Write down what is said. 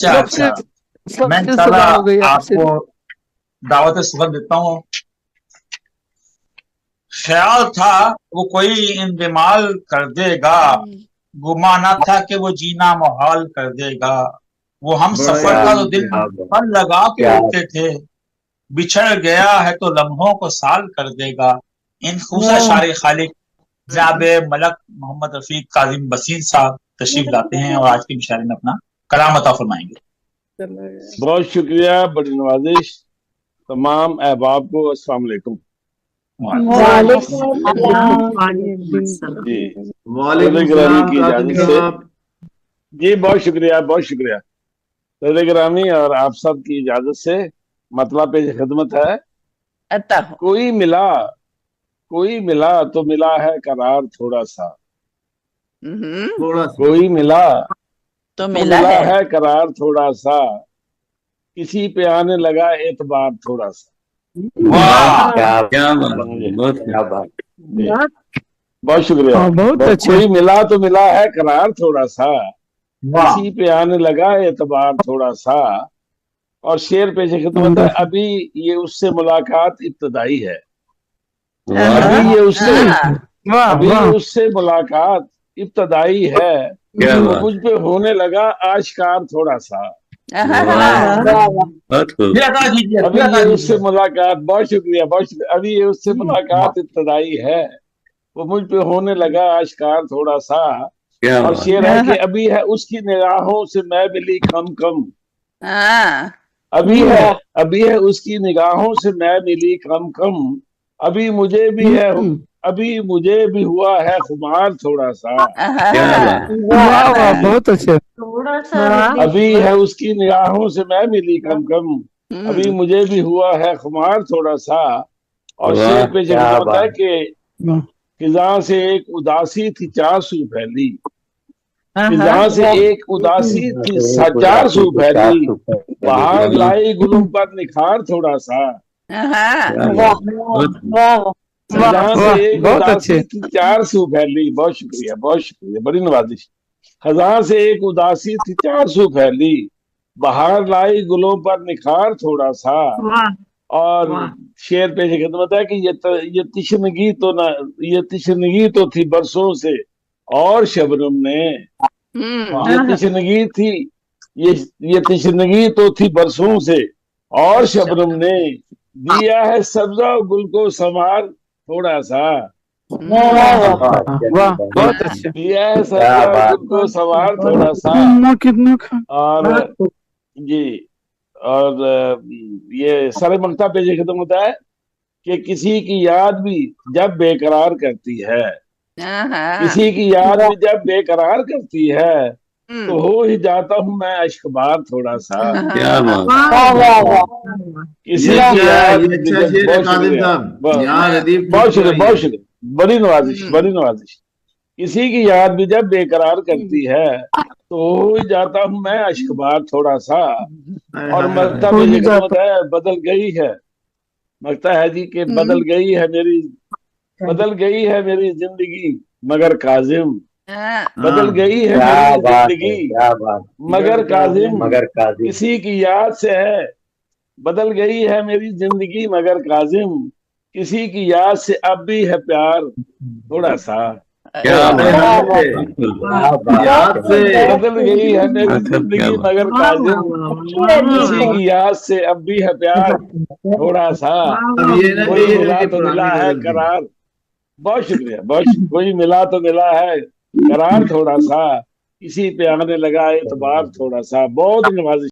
अच्छा सब अच्छा, सब मैं सिलसिला इंशाल्लाह हो गई आपसे। आपको दावत सफर देता हूँ। ख्याल था वो कोई इंतमाल कर देगा, गुमा ना था कि वो जीना मुहाल कर देगा। वो हम बड़े सफर था तो दिल क्या पर लगा के उठते थे, बिछड़ गया है तो लम्हों को साल कर देगा। इन खूबसूरत शायर खालिक जनाब मलक मोहम्मद रफीक काजिम बसीन साहब तशरीफ लाते हैं और आज की मुशायरे में अपना कलाम अता फरमाएंगे। बहुत शुक्रिया, बड़ी नवाजिश। तमाम अहबाब को अस्सलाम वालेकुम। जी, वालेकुम ग्रामी सलाम की कासिम इजाजत से साहब। जी, बहुत शुक्रिया, बहुत शुक्रिया ग्रामी, और आप सब की इजाजत से मतलब पे खिदमत है। कोई मिला, कोई मिला तो मिला है करार थोड़ा सा। थोड़ा सा कोई मिला तो मिला है करार थोड़ा सा, किसी पे आने लगा एतबार थोड़ा सा। वाह, क्या बात। जी, बहुत शुक्रिया। बहुत अच्छे। कोई मिला तो मिला है करार थोड़ा सा, वाह, किसी पे आने लगा एतबार थोड़ा सा। और शेर पेश खिदमत है, अभी ये उससे मुलाकात इब्तदाई है। अभी ये उससे वाह अभी ये वाह उससे मुलाकात इब्तदाई है, वो मुझ पे होने लगा आश्कार थोड़ा सा। फिर अता कीजिए, अभी फिर अता ये कीजिए। उससे मुलाकात, बहुत शुक्रिया, बहुत शुक्रिया। अभी ये उससे मुलाकात इब्तदाई है, वो मुझ पे होने लगा आश्कार थोड़ा सा। और शेर है कि अभी है उसकी निगाहों से मैं मिली कम कम। अभी है उसकी निगाहों से मैं मिली कम कम। अभी मुझे भी है, अभी मुझे भी हुआ है खुमार थोड़ा सा। वाह वाह, बहुत अच्छे। अभी है उसकी निगाहों से मैं मिली कम कम, अभी मुझे भी हुआ है खुमार थोड़ा सा। और शेर पे जगह होता है कि फिजा से एक उदासी थी चार सू फैली। फिजा से एक उदासी थी चार सू फैली, बाहर लाई गुलों पर निखार थोड़ा सा। फिजा से एक बहुत उदासी अच्छे। थी चार सू फैली। बहुत शुक्रिया, बहुत शुक्रिया, बड़ी नवाजिश। खजा से एक उदासी थी चार सू फैली, बाहर लाई गुलों पर निखार थोड़ा सा। और शेर पेश खिदमत है कि ये तिश्नगी तो ना, ये तिश्नगी तो थी बरसों से और शबनम ने। ये तिश्नगी थी, ये तिश्नगी तो थी बरसों से और शबनम ने, दिया है सब्जा गुल को संवार थोड़ा सा। वाह, बहुत अच्छे। दिया है सब्जा गुल को संवार थोड़ा सा। कितना और जी, और ये सारे मकता पे ये खत्म होता है कि किसी की याद भी जब बेकरार करती है, किसी की याद भी जब बेकरार करती है, तो हो ही जाता हूँ मैं अश्कबार थोड़ा सा। किसी की याद ये अच्छा शेर है कासिम साहब। यार अदीब बहुत शुक्रिया, बहुत शुक्रिया, बड़ी नवाजिश, बड़ी नवाजिश। किसी की याद भी जब बेकरार करती है, तो हो ही जाता हूँ मैं अश्कबार थोड़ा सा। और मकता पे ये खत्म होता है, बदल गई है, मकता है जी कि बदल गई है मेरी जिंदगी मगर काजिम। बदल गई है मेरी जिंदगी मगर काजिम, किसी की याद से है। बदल गई है मेरी जिंदगी मगर काजिम, किसी की याद से अब भी है प्यार थोड़ा सा। याद से बदल गई है मेरी जिंदगी मगर काजिम, किसी की याद से अब भी है प्यार थोड़ा सा। अब ये ना कोई ये मिला तो मिला है करार। बहुत शुक्रिया, बहुत कोई मिला तो मिला है करार थोड़ा सा, किसी पे आने लगा एतबार थोड़ा सा। बहुत नवाजिश।